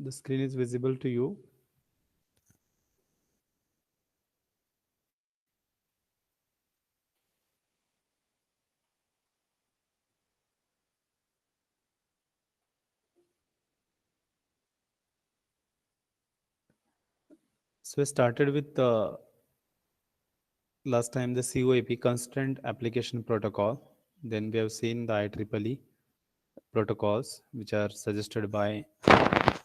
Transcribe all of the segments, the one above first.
The screen is visible to you. So we started with last time the COAP, Constant Application Protocol. Then we have seen the IEEE protocols, which are suggested by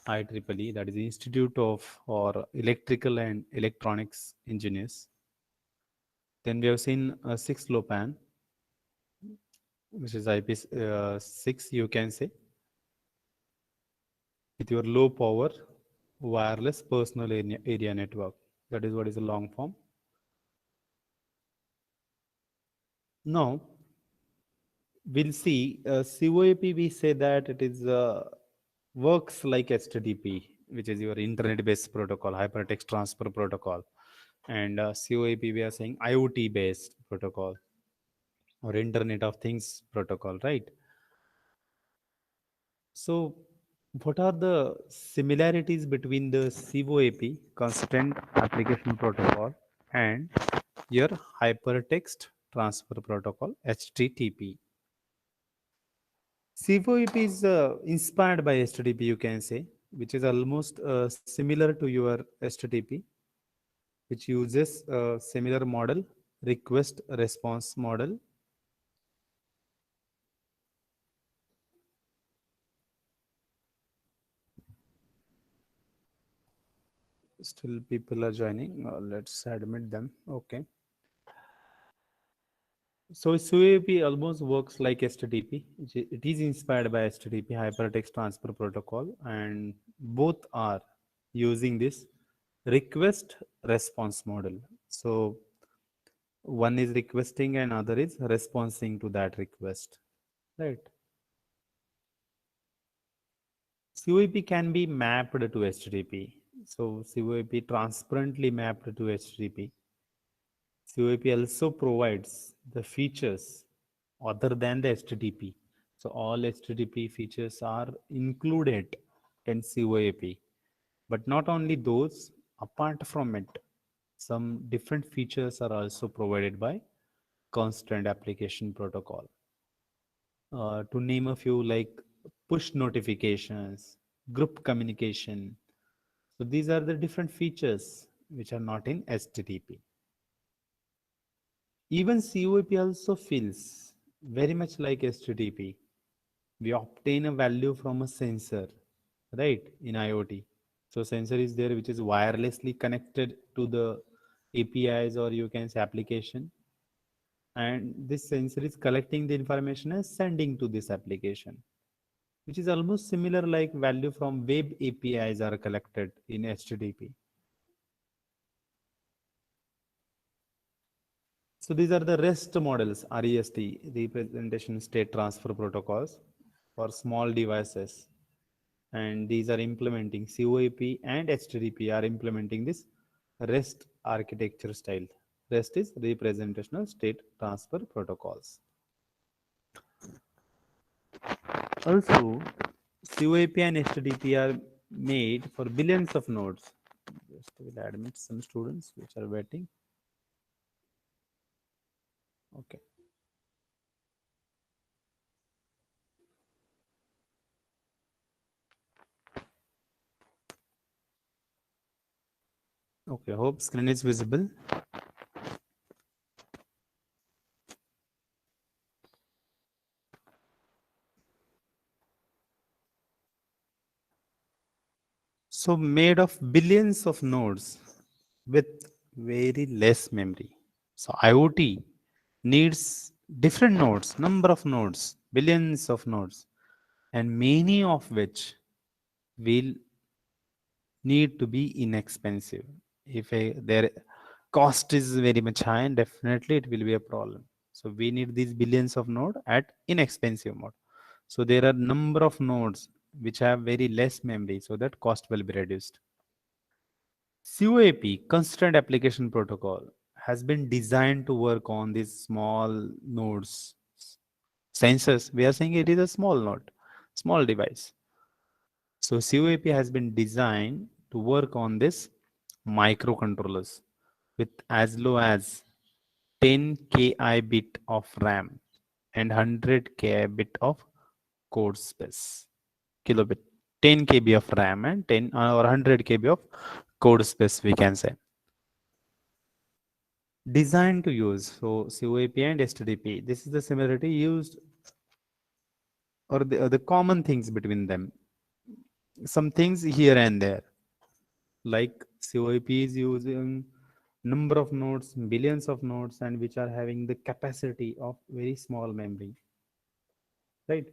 IEEE, that is the Institute of or Electrical and Electronics Engineers. Then we have seen 6LoWPAN, which is IP6, you can say, with your low power wireless personal area network. That is what is a long form. Now we'll see COAP. We say that it is works like HTTP, which is your internet-based protocol, hypertext transfer protocol, and COAP we are saying IoT-based protocol or Internet of Things protocol, right? So, what are the similarities between the COAP, Constant Application Protocol, and your Hypertext Transfer Protocol, HTTP? COAP is inspired by HTTP, you can say, which is almost similar to your HTTP, which uses a similar model, request response model. Still, people are joining. Let's admit them. Okay. So SOAP almost works like HTTP. It is inspired by HTTP, Hypertext Transfer Protocol, and both are using this request response model. So one is requesting and other is responding to that request, right? COAP can be mapped to HTTP. So COAP transparently mapped to HTTP. COAP also provides the features other than the HTTP. So all HTTP features are included in COAP. But not only those, apart from it, some different features are also provided by Constant Application Protocol. To name a few, like push notifications, group communication. So these are the different features which are not in HTTP. Even COAP also feels very much like HTTP. We obtain a value from a sensor, right, in IoT. So sensor is there which is wirelessly connected to the APIs or you can say application. And this sensor is collecting the information and sending to this application, which is almost similar like value from web APIs are collected in HTTP. So these are the REST models, REST, representation state transfer protocols for small devices. And these are implementing COAP and HTTP are implementing this REST architecture style. REST is representational state transfer protocols. Also, COAP and HTTP are made for billions of nodes. Just will admit some students which are waiting. Okay. Okay. Hope screen is visible. So made of billions of nodes with very less memory. So IoT needs different nodes, number of nodes, billions of nodes, and many of which will need to be inexpensive. If their cost is very much high, definitely it will be a problem. So we need these billions of node at inexpensive mode. So there are number of nodes which have very less memory, so that cost will be reduced. COAP, Constant Application Protocol, has been designed to work on these small nodes. Sensors, we are saying it is a small node, small device. So COAP has been designed to work on this microcontrollers with as low as 10 ki bit of RAM and 100 ki bit of code space. Kilobit, 10 KB of RAM and 10 or 100 KB of code space, we can say. Designed to use, so COAP and STDP. This is the similarity used or the common things between them. Some things here and there, like COAP is using number of nodes, billions of nodes, and which are having the capacity of very small memory, right?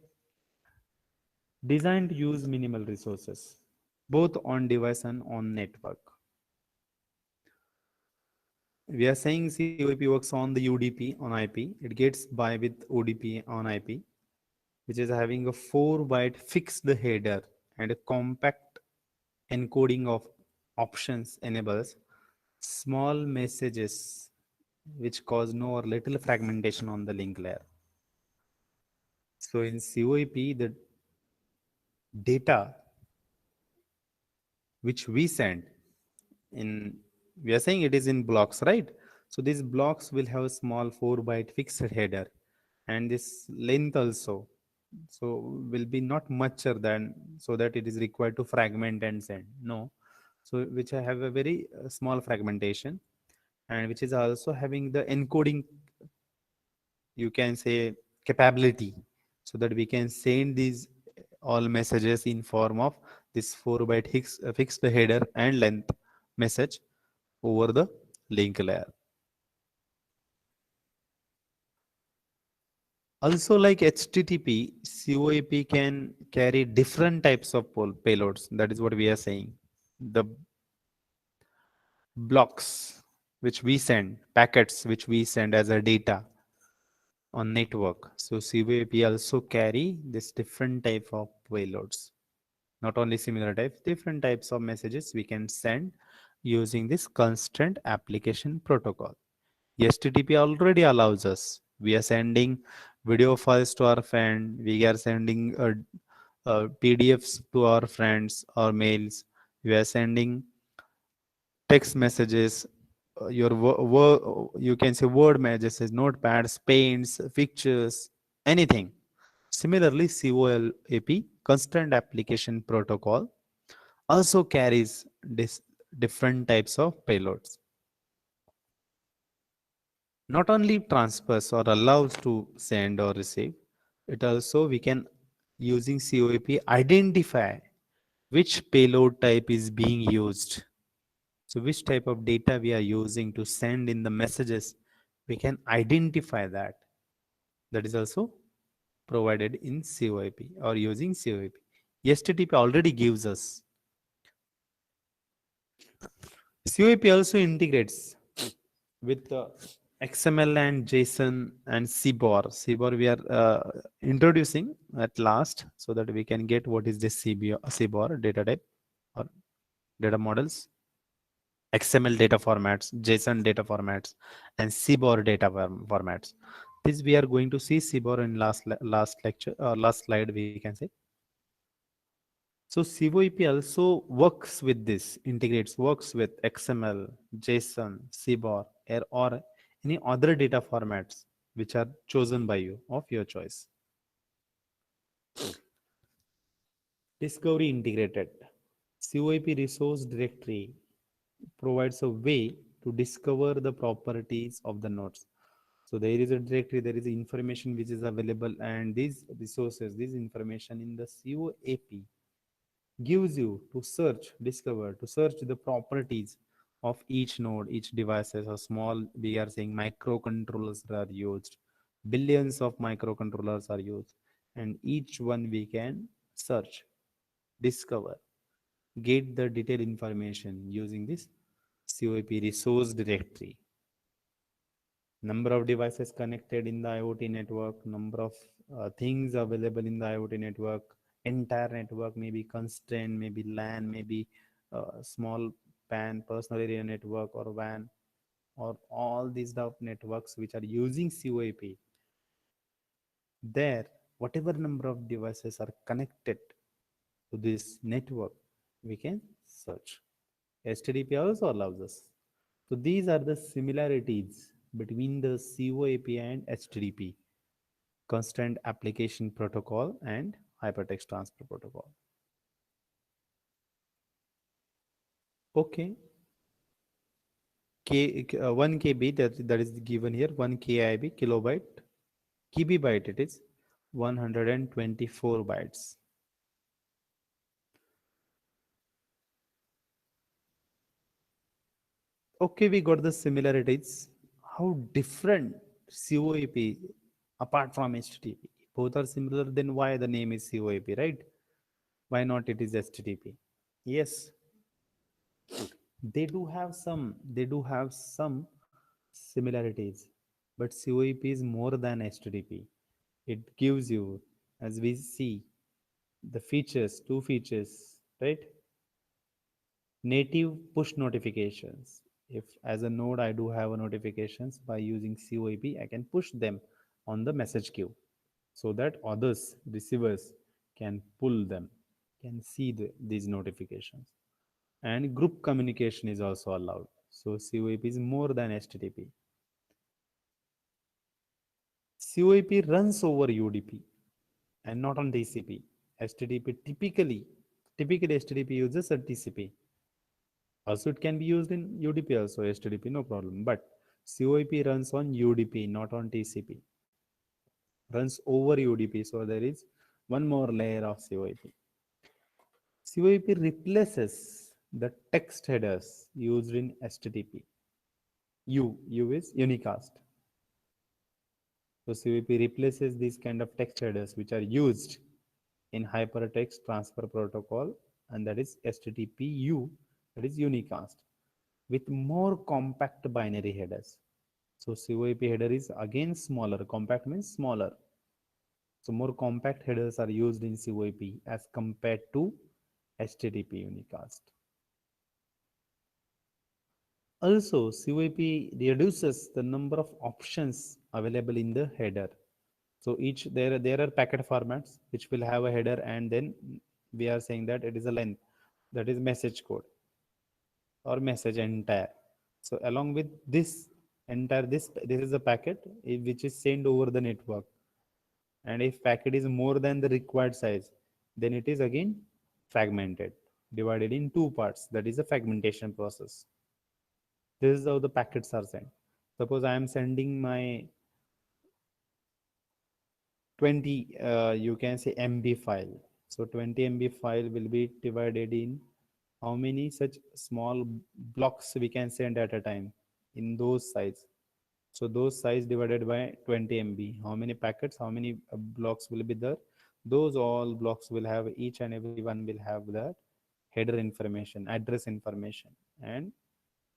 Designed to use minimal resources, both on device and on network. We are saying COAP works on the UDP on IP. It gets by with ODP on IP, which is having a 4 byte fixed header and a compact encoding of options enables small messages which cause no or little fragmentation on the link layer. So in COAP, the data which we send in, we are saying it is in blocks, right? So these blocks will have a small 4 byte fixed header, and this length also so will be not mucher than, so that it is required to fragment and send, no. So which I have a very small fragmentation, and which is also having the encoding, you can say, capability, so that we can send these all messages in form of this 4 byte fixed header and length message over the link layer. Also, like HTTP, COAP can carry different types of payloads. That is what we are saying. The blocks which we send, packets which we send as a data on network. So COAP also carry this different type of payloads. Not only similar types, different types of messages we can send using this constant application protocol. HTTP already allows us. We are sending video files to our friend. We are sending PDFs to our friends or mails. We are sending text messages, you can say word messages, notepads, paints, pictures, anything. Similarly, COAP, Constant Application Protocol, also carries this different types of payloads. Not only transfers or allows to send or receive, it also we can using COAP identify which payload type is being used. So which type of data we are using to send in the messages, we can identify that. That is also provided in COAP or using COAP. HTTP already gives us. COAP also integrates with XML and JSON and CBOR. CBOR we are introducing at last, so that we can get what is this CBOR data type or data models, XML data formats, JSON data formats, and CBOR data formats. This we are going to see CBOR in last lecture or last slide, we can say. So COAP also works with this, integrates, works with XML, JSON, CBOR, or any other data formats which are chosen by you of your choice. Discovery integrated. COAP resource directory provides a way to discover the properties of the nodes. So there is a directory, there is information which is available, and these resources, this information in the COAP gives you to search, discover, to search the properties of each node, each devices. A small, we are saying microcontrollers are used, billions of microcontrollers are used, and each one we can search, discover, get the detailed information using this COAP resource directory. Number of devices connected in the IoT network, number of things available in the IoT network, entire network may be constrained, maybe LAN, maybe small PAN, personal area network, or WAN, or all these networks which are using COAP. There, whatever number of devices are connected, to this network, we can search. HTTP also allows us. So these are the similarities between the CoAP and HTTP, Constant Application Protocol and Hypertext Transfer Protocol. Okay, 1 KB, that is given here, 1 KIB, kilobyte, KB byte it is 124 bytes. Okay, we got the similarities. How different CoAP apart from HTTP? Both are similar, then why the name is CoAP, right? Why not it is HTTP? Yes, they do have some similarities, but CoAP is more than HTTP. It gives you, as we see, the features, two features, right? Native push notifications. If as a node I do have a notifications by using CoAP, I can push them on the message queue so that others, receivers, can pull them, can see these notifications. And group communication is also allowed. So CoAP is more than HTTP. CoAP runs over UDP and not on TCP. HTTP typically HTTP uses a TCP. Also, it can be used in UDP also, HTTP, no problem. But CoAP runs on UDP, not on TCP. Runs over UDP, so there is one more layer of CoAP. CoAP replaces the text headers used in HTTP. U is unicast. So CoAP replaces these kind of text headers which are used in hypertext transfer protocol, and that is HTTP-U, that is unicast, with more compact binary headers. So CoAP header is again smaller. Compact means smaller. So more compact headers are used in CoAP as compared to HTTP unicast. Also, CoAP reduces the number of options available in the header. So each there are packet formats which will have a header, and then we are saying that it is a length, that is message code or message entire. So along with this entire, this is a packet which is sent over the network, and if packet is more than the required size, then it is again fragmented, divided in two parts. That is a fragmentation process. This is how the packets are sent. Suppose I am sending my 20 you can say MB file. So 20 MB file will be divided in how many such small blocks we can send at a time in those size. So those size divided by 20 MB, how many packets, how many blocks will be there? Those all blocks will have, each and every one will have that header information, address information, and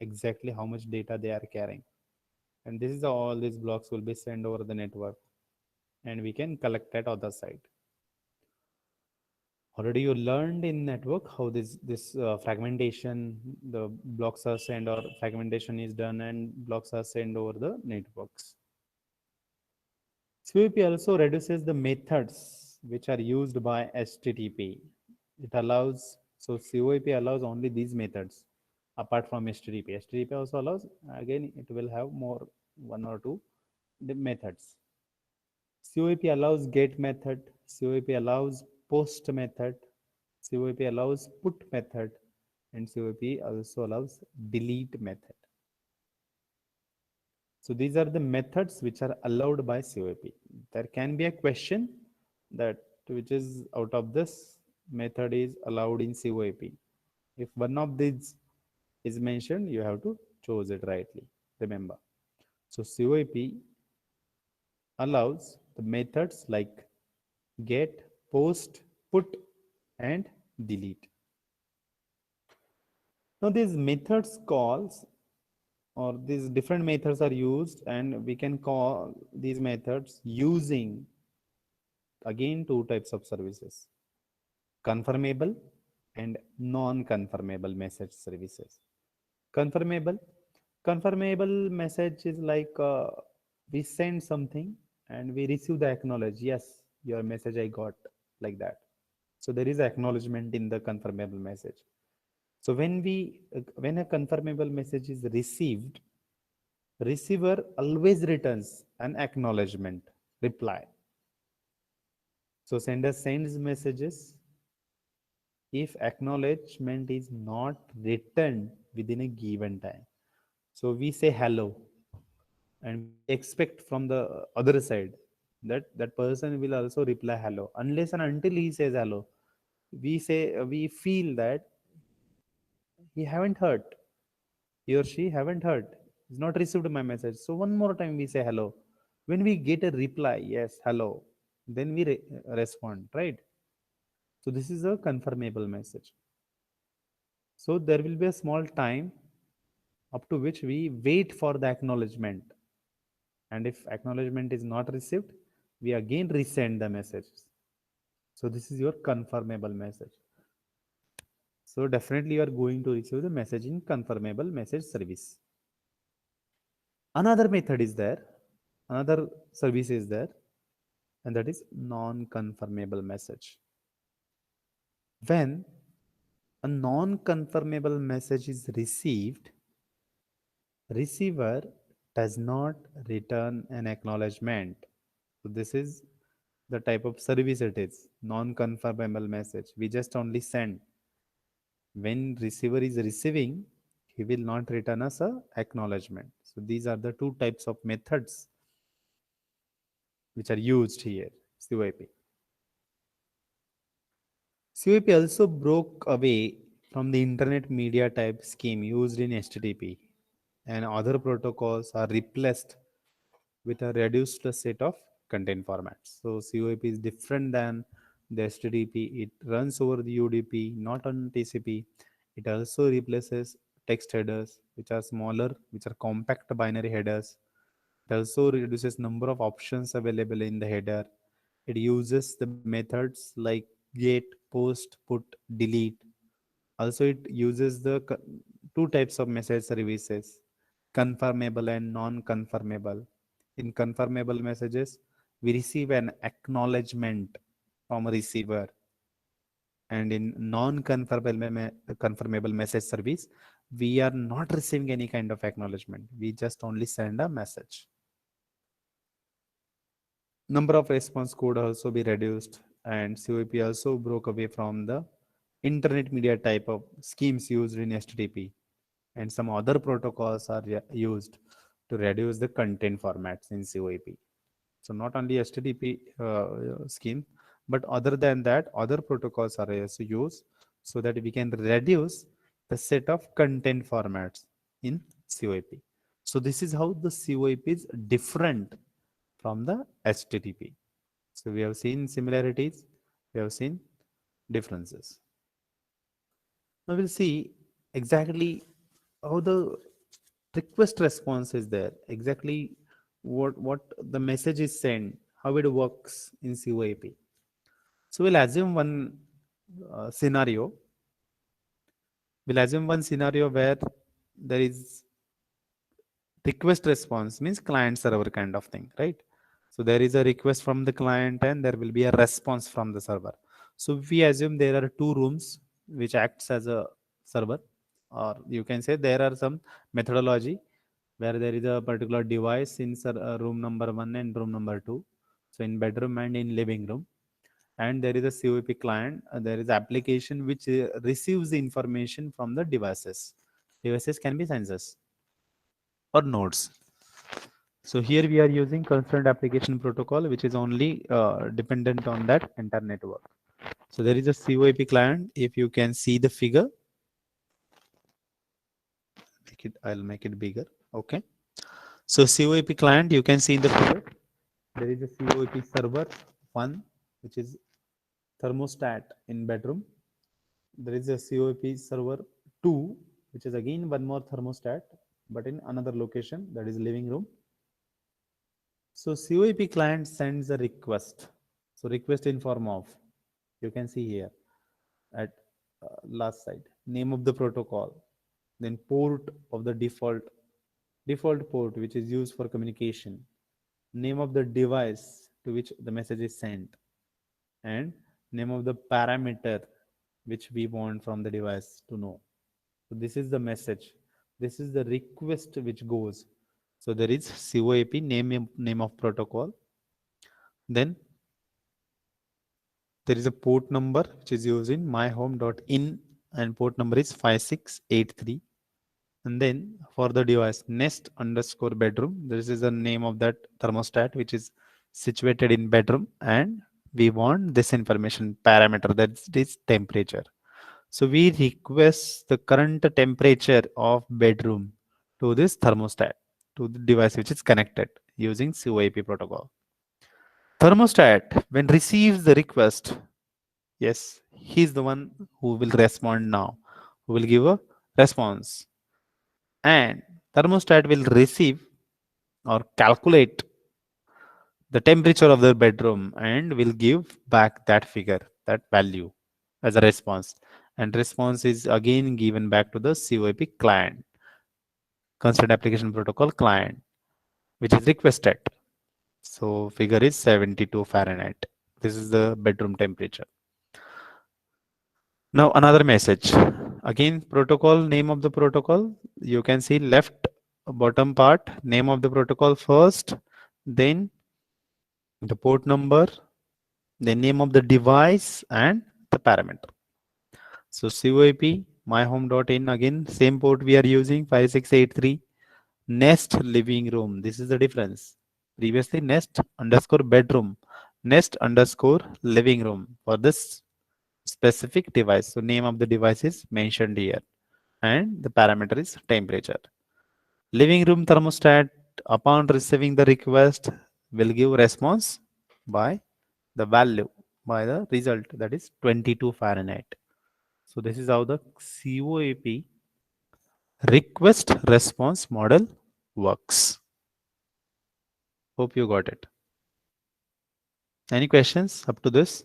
exactly how much data they are carrying. And this is how all these blocks will be sent over the network, and we can collect that other side. Already you learned in network how this fragmentation, the blocks are sent, or fragmentation is done and blocks are sent over the networks. CoAP also reduces the methods which are used by HTTP. It allows, so CoAP allows only these methods apart from HTTP. HTTP also allows, again, it will have more, one or two the methods. CoAP allows get method, CoAP allows post method, CoAP allows put method, and CoAP also allows delete method. So these are the methods which are allowed by CoAP. There can be a question that which is out of this method is allowed in CoAP. If one of these is mentioned, you have to choose it rightly. Remember. So CoAP allows the methods like get, post, put, and delete. Now these methods calls, or these different methods are used, and we can call these methods using again two types of services: confirmable and non-confirmable message services. Confirmable, confirmable message is like we send something and we receive the acknowledge, yes, your message I got, like that. So there is acknowledgement in the confirmable message. So when a confirmable message is received, receiver always returns an acknowledgement reply. So sender sends messages if acknowledgement is not returned within a given time. So we say hello and we expect from the other side that that person will also reply hello. Unless and until he says hello, we feel that he haven't heard, he or she haven't heard, he's not received my message. So one more time we say hello. When we get a reply yes hello, then we respond, right? So this is a confirmable message. So there will be a small time up to which we wait for the acknowledgement, and if acknowledgement is not received, we again resend the message. So this is your confirmable message. So definitely you are going to receive the message in confirmable message service. Another method is there, another service is there, and that is non-confirmable message. When a non-confirmable message is received, receiver does not return an acknowledgement. So this is the type of service it is, non-confirmable message. We just only send. When receiver is receiving, he will not return us a acknowledgement. So these are the two types of methods which are used here. CYP. CYP also broke away from the internet media type scheme used in HTTP, and other protocols are replaced with a reduced set of content formats. So COAP is different than the HTTP. It runs over the UDP, not on TCP. It also replaces text headers, which are smaller, which are compact binary headers. It also reduces number of options available in the header. It uses the methods like get, post, put, delete. Also, it uses the two types of message services, confirmable and non-confirmable. In confirmable messages, we receive an acknowledgement from a receiver, and in confirmable message service, we are not receiving any kind of acknowledgement. We just only send a message. Number of response could also be reduced, and COP also broke away from the internet media type of schemes used in HTTP, and some other protocols are used to reduce the content formats in COAP. So not only HTTP scheme, but other than that, other protocols are also used so that we can reduce the set of content formats in COAP. So this is how the COAP is different from the HTTP. So we have seen similarities, we have seen differences. Now we'll see exactly how the request response is there, exactly what the message is sent, how it works in COAP. So we'll assume one scenario. We'll assume one scenario where there is request response, means client server kind of thing, right? So there is a request from the client and there will be a response from the server. So we assume there are two rooms which acts as a server, or you can say there are some methodology where there is a particular device in room number 1 and room number 2, so in bedroom and in living room. And there is a COP client, there is application which receives the information from the devices can be sensors or nodes. So here we are using concurrent application protocol, which is only dependent on that entire network. So there is a COAP client. If you can see the figure, I'll make it bigger. Okay. So COAP client, you can see in the figure, there is a COAP server one, which is thermostat in bedroom. There is a COAP server two, which is again one more thermostat, but in another location, that is living room. So COAP client sends a request. So request in form of, you can see here at last side, name of the protocol, then port of the default port which is used for communication, name of the device to which the message is sent, and name of the parameter which we want from the device to know. So this is the message. This is the request which goes. So there is COAP name of protocol. Then there is a port number which is used in myhome.in and port number is 5683. And then for the device nest underscore bedroom, this is the name of that thermostat which is situated in bedroom, and we want this information parameter, that is temperature. So we request the current temperature of bedroom to this thermostat, to the device which is connected using COAP protocol. Thermostat, when receives the request, yes, he's the one who will respond now, who will give a response. And thermostat will receive or calculate the temperature of the bedroom and will give back that figure, that value as a response. And response is again given back to the COAP client, constraint application protocol client, which is requested. So figure is 72 Fahrenheit. This is the bedroom temperature. Now another message. Again, protocol, name of the protocol. You can see left bottom part, name of the protocol first, then the port number, the name of the device, and the parameter. So COAP, myhome.in, again, same port we are using, 5683. Nest living room. This is the difference. Previously, nest underscore bedroom, nest underscore living room for this specific device. So name of the device is mentioned here, and the parameter is temperature. Living room thermostat, upon receiving the request, will give response by the value, by the result, that is 22 Fahrenheit. So this is how the COAP request response model works. Hope you got it. Any questions up to this?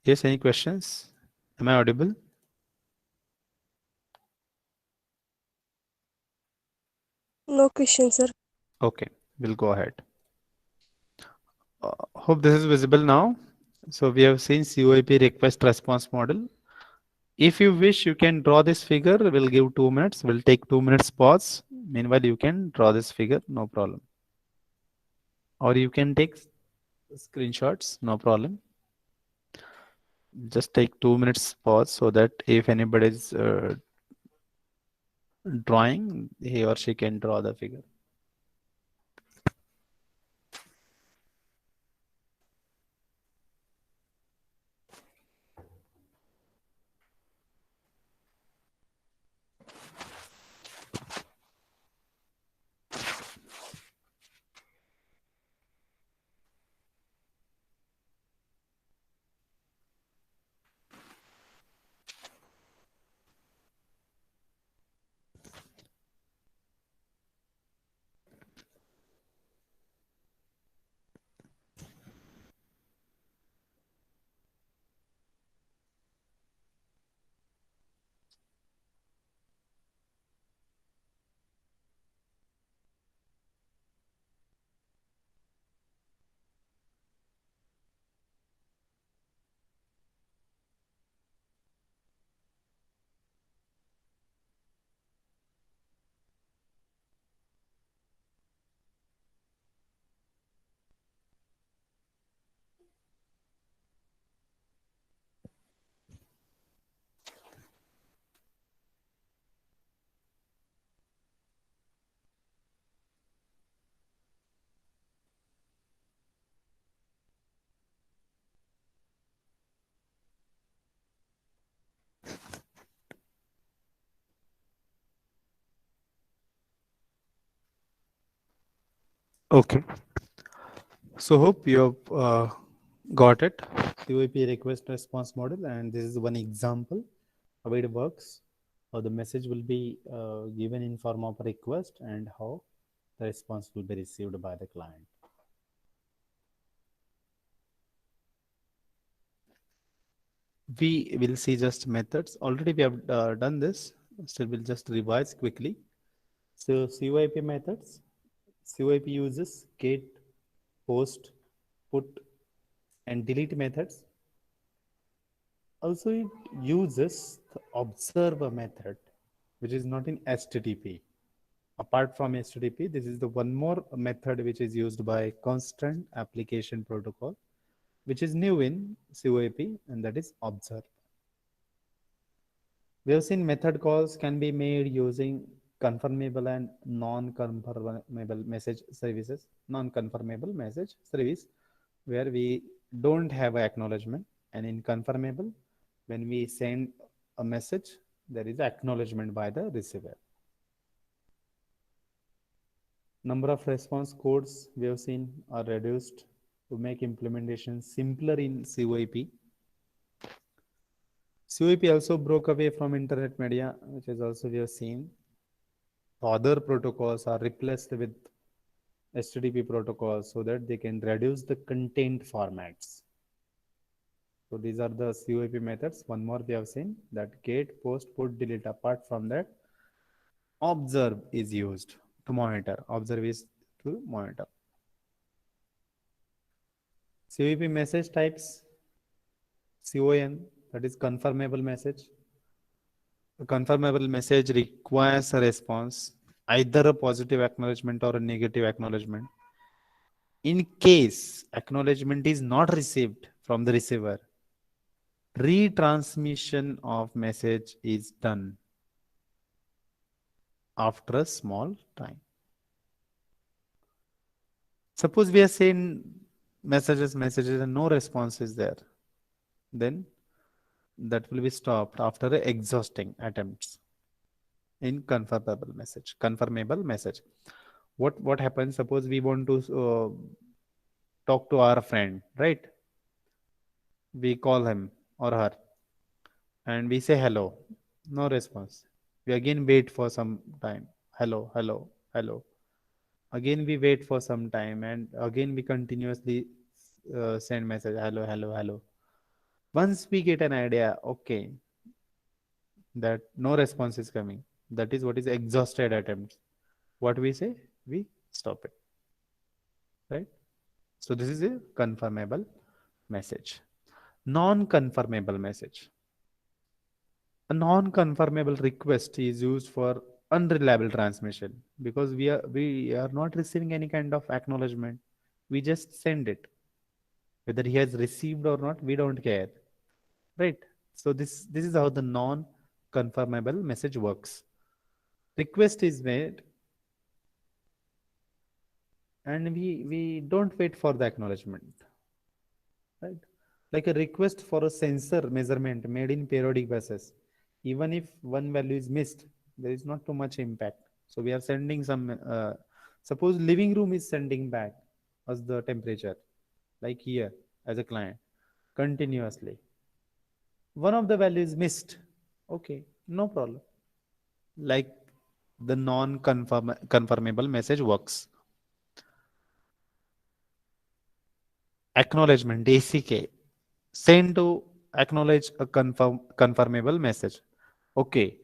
Yes, any questions? Am I audible? No question, sir. Okay, we'll go ahead. Hope this is visible now. So we have seen COAP request response model. If you wish, you can draw this figure. We'll give 2 minutes. We'll take 2 minutes pause. Meanwhile, you can draw this figure, no problem. Or you can take screenshots, no problem. Just take 2 minutes pause so that if anybody is drawing, he or she can draw the figure. Okay. So hope you have got it. COAP request response model, and this is one example how it works. How the message will be given in form of a request, and how the response will be received by the client. We will see just methods. Already we have done this. Still, we'll just revise quickly. So COIP methods, COIP uses get, post, put, and delete methods. Also, it uses the observer method, which is not in HTTP. Apart from HTTP, this is the one more method which is used by Constant Application Protocol, which is new in COAP, and that is observe. We have seen method calls can be made using confirmable and non-confirmable message services. Non-confirmable message service where we don't have acknowledgement, and in confirmable, when we send a message, there is acknowledgement by the receiver. Number of response codes we have seen are reduced to make implementation simpler in COAP. COAP also broke away from internet media, which is also we have seen. Other protocols are replaced with HTTP protocols so that they can reduce the content formats. So these are the COAP methods. One more we have seen that get, post, put, delete. Apart from that, observe is used to monitor. Observe is to monitor. COAP message types, CON, that is confirmable message. A confirmable message requires a response, either a positive acknowledgement or a negative acknowledgement. In case acknowledgement is not received from the receiver, retransmission of message is done after a small time. Suppose we are saying messages, and no response is there, then that will be stopped after exhausting attempts in confirmable message. What happens? Suppose we want to talk to our friend, right? We call him or her and we say hello, no response. We again wait for some time. Hello, hello, hello. Again we wait for some time and again we continuously send message hello, hello, hello. Once we get an idea, okay, that no response is coming, that is what is exhausted attempts. What we say? We stop it, right? So this is a confirmable message. Non-confirmable message. A non-confirmable request is used for unreliable transmission because we are not receiving any kind of acknowledgement. We just send it. Whether he has received or not, we don't care. Right? So this is how the non-confirmable message works. Request is made and we don't wait for the acknowledgement. Right? Like a request for a sensor measurement made in periodic basis. Even if one value is missed, there is not too much impact. So we are sending some, suppose living room is sending back as the temperature, like here as a client, continuously. One of the values missed. Okay, no problem. Like the non-confirmable message works. Acknowledgement, ACK. Send to acknowledge a confirmable message. Okay,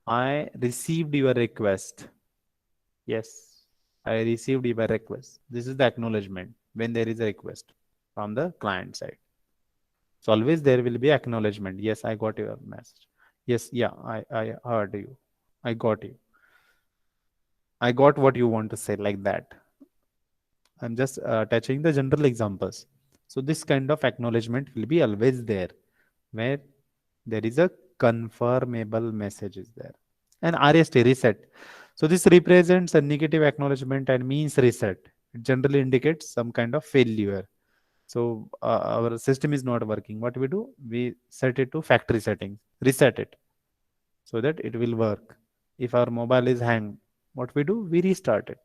I received your request. Yes, I received your request. This is the acknowledgement when there is a request from the client side. So always there will be acknowledgement. Yes, I got your message. Yes, yeah, I heard you. I got you. I got what you want to say, like that. I'm just touching the general examples. So this kind of acknowledgement will be always there where there is a confirmable message is there. And RST, reset. So this represents a negative acknowledgement and means reset. It generally indicates some kind of failure. So our system is not working. What we do? We set it to factory settings, reset it so that it will work. If our mobile is hang, what we do? We restart it.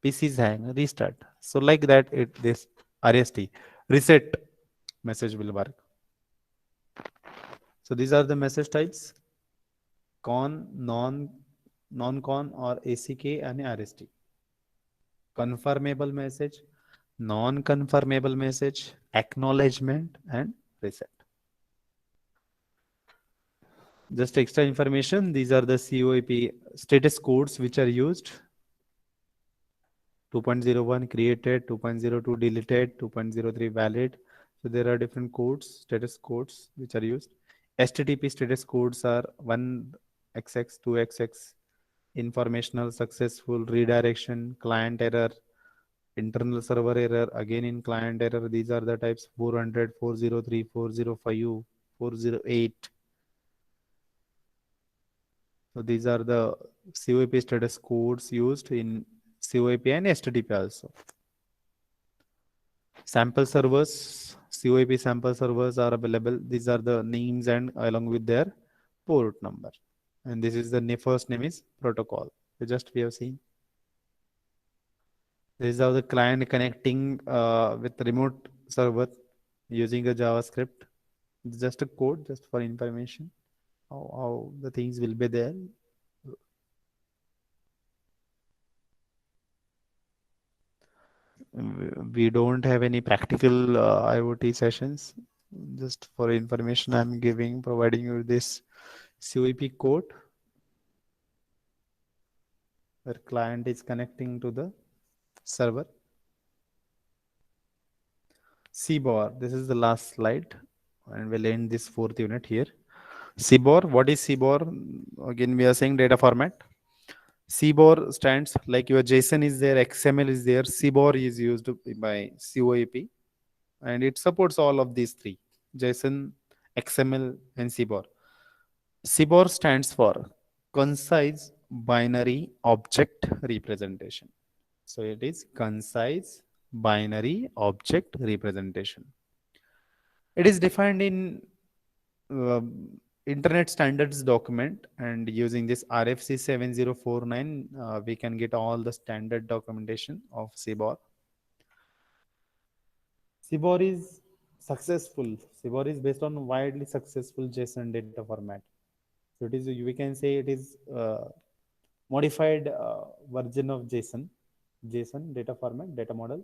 PC is hang, restart. So like that, it this RST reset message will work. So these are the message types: con, non-con, or ACK and RST. Confirmable message, non-confirmable message, acknowledgement, and reset. Just extra information, these are the COAP status codes which are used. 2.01 created, 2.02 deleted, 2.03 valid. So there are different codes, status codes which are used. HTTP status codes are 1xx, 2xx, informational, successful, redirection, client error, internal server error, again in client error. These are the types 400, 403, 405, 408. So these are the COAP status codes used in COAP and HTTP also. Sample servers, COAP sample servers are available. These are the names and along with their port number. And this is the first name is protocol. So just we have seen. This is how the client connecting with remote server using a JavaScript. It's just a code, just for information. How the things will be there. We don't have any practical IoT sessions. Just for information, I'm giving, providing you this COEP code where client is connecting to the server. CBOR, this is the last slide and we'll end this fourth unit here. CBOR, what is CBOR? Again, we are saying data format. CBOR stands like your JSON is there, XML is there, CBOR is used by COAP and it supports all of these three, JSON, XML and CBOR. CBOR stands for concise binary object representation. So it is concise binary object representation. It is defined in uh, Internet Standards document, and using this RFC 7049, we can get all the standard documentation of CBOR. CBOR is successful. CBOR is based on widely successful JSON data format. So it is, we can say it is modified version of JSON data format, data model.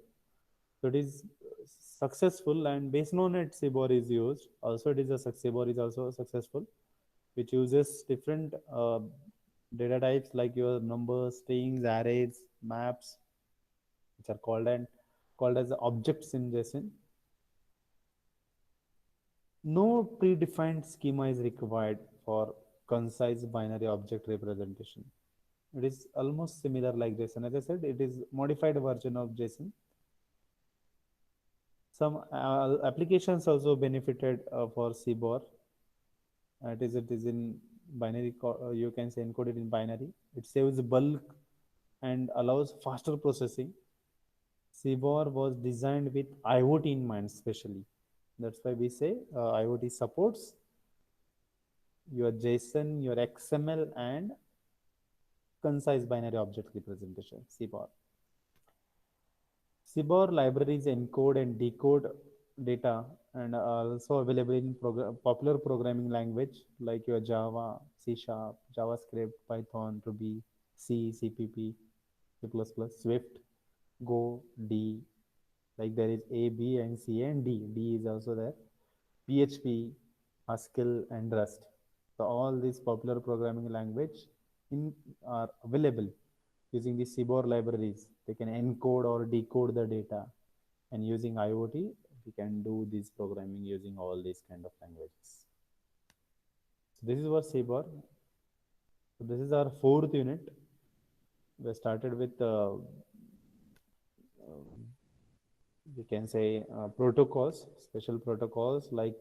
So it is successful, and based on it, CBOR is used. Also, it is a CBOR is also successful, which uses different data types like your numbers, strings, arrays, maps, which are called as objects in JSON. No predefined schema is required for concise binary object representation. It is almost similar like JSON. As I said, it is modified version of JSON. Some applications also benefited for CBOR. It is in binary. You can say encoded in binary. It saves bulk and allows faster processing. CBOR was designed with IoT in mind, especially. That's why we say IoT supports your JSON, your XML, and concise binary object representation, CBOR. CBOR libraries encode and decode data and are also available in popular programming language like your Java, C Sharp, JavaScript, Python, Ruby, C, CPP, C++, Swift, Go, D. Like there is A, B, and C, and D. D is also there. PHP, Haskell, and Rust. So all these popular programming language are available using the CBOR libraries. They can encode or decode the data, and using IoT, we can do this programming using all these kind of languages. So this is what CBOR. So this is our fourth unit. We started with we can say protocols, special protocols like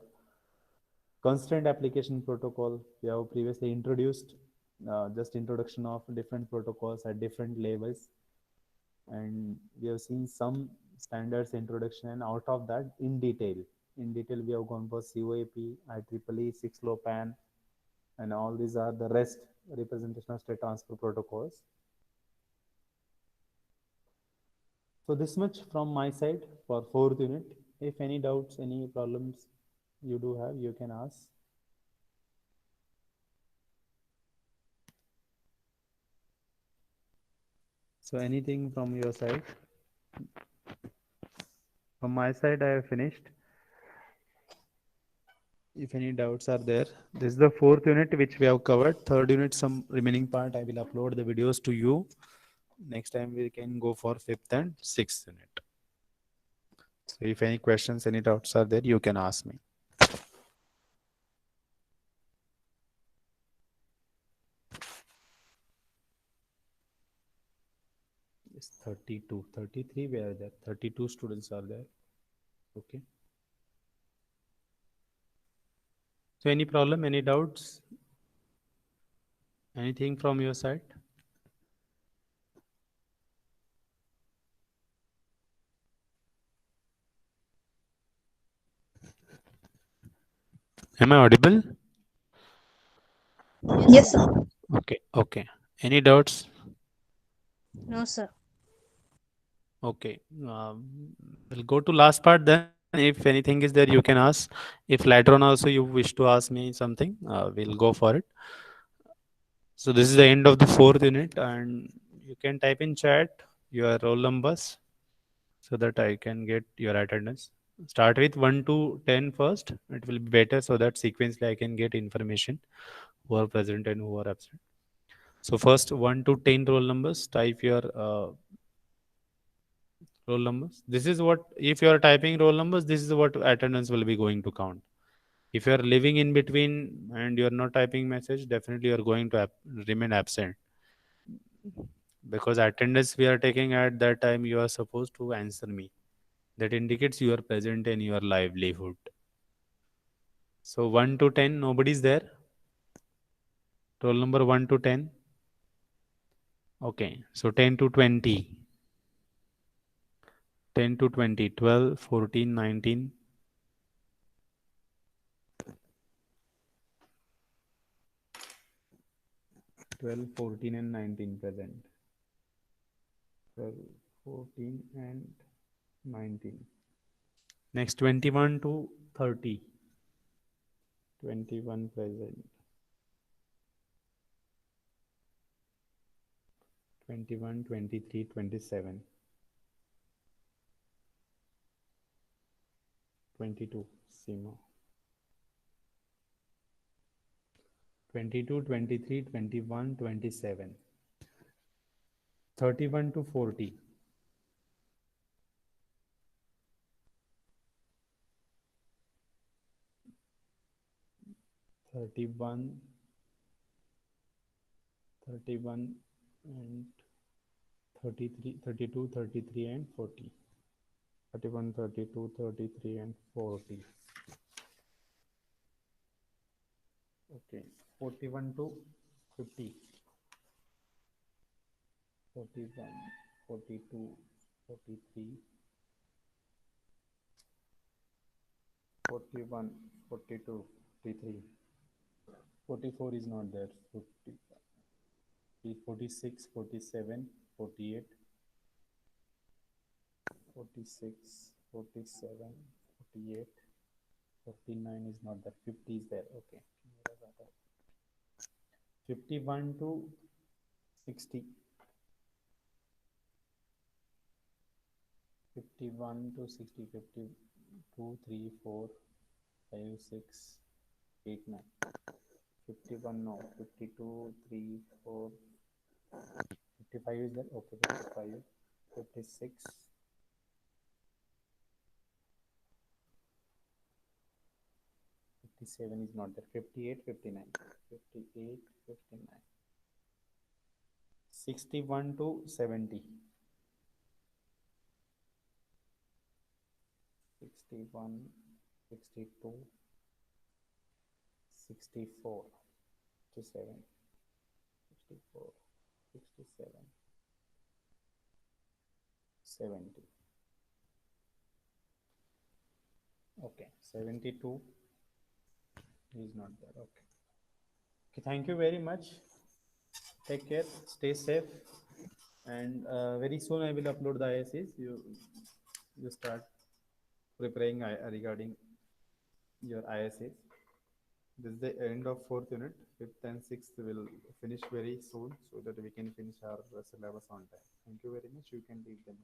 constraint application protocol. We have previously introduced just introduction of different protocols at different levels, and we have seen some standards introduction, and out of that in detail we have gone for COAP, IEEE, 6LoWPAN, and all these are the REST, representation of state transfer protocols. So this much from my side for fourth unit. If any doubts, any problems you do have, you can ask. So anything from your side? From my side, I have finished. If any doubts are there, this is the fourth unit which we have covered. Third unit, some remaining part, I will upload the videos to you. Next time we can go for fifth and sixth unit. So if any questions, any doubts are there, you can ask me. Yes, 32, 33 were there. 32 students are there. Okay. So any problem, any doubts, anything from your side? Am I audible? Yes, sir. Okay, okay. Any doubts? No, sir. Okay. We'll go to last part then. If anything is there, you can ask. If later on also you wish to ask me something, we'll go for it. So this is the end of the fourth unit, and you can type in chat your roll numbers so that I can get your attendance. Start with 1 to 10 first. It will be better so that sequentially I can get information who are present and who are absent. So first 1 to 10 roll numbers. Type your roll numbers. This is what, if you are typing roll numbers, this is what attendance will be going to count. If you are living in between and you are not typing message, definitely you are going to remain absent, because attendance we are taking at that time you are supposed to answer me. That indicates you are present in your livelihood. So 1 to 10, nobody's there. Roll number 1 to 10. Okay, so 10 to 20. 10 to 20, 12, 14, 19, 12, 14 and 19 present. 12, 14 and 19. Next 21 to 30. 21 present. 21, 23, 27. 22. Sima. 22, 23, 21, 27. 31 to 40. 31, 31 and 33, 32, 33 and 40. 31, 32, 33 and 40. Okay, 41 to 50. 41, 42, 43, 41, 42, 43. 44 is not there. 40, 46, 47, 48, 46, 47, 48, 49 is not there. 50 is there. Okay. 51 to 60. 51 to 60. 52, 3, 4, 5, 6, 8, 9. 51, no. 52, 3, 4, 55 is there. Okay. 55, 56, 57 is not there. 58, 59. 58, 59. 61 to 70. 61, 62, 64 to 7. 64, 67, 70. Okay, 72 is not there. Okay. Okay, thank you very much. Take care, stay safe, and very soon I will upload the ISs. You start preparing regarding your ISs. This is the end of fourth unit. Fifth and sixth will finish very soon so that we can finish our syllabus on time. Thank you very much. You can leave them.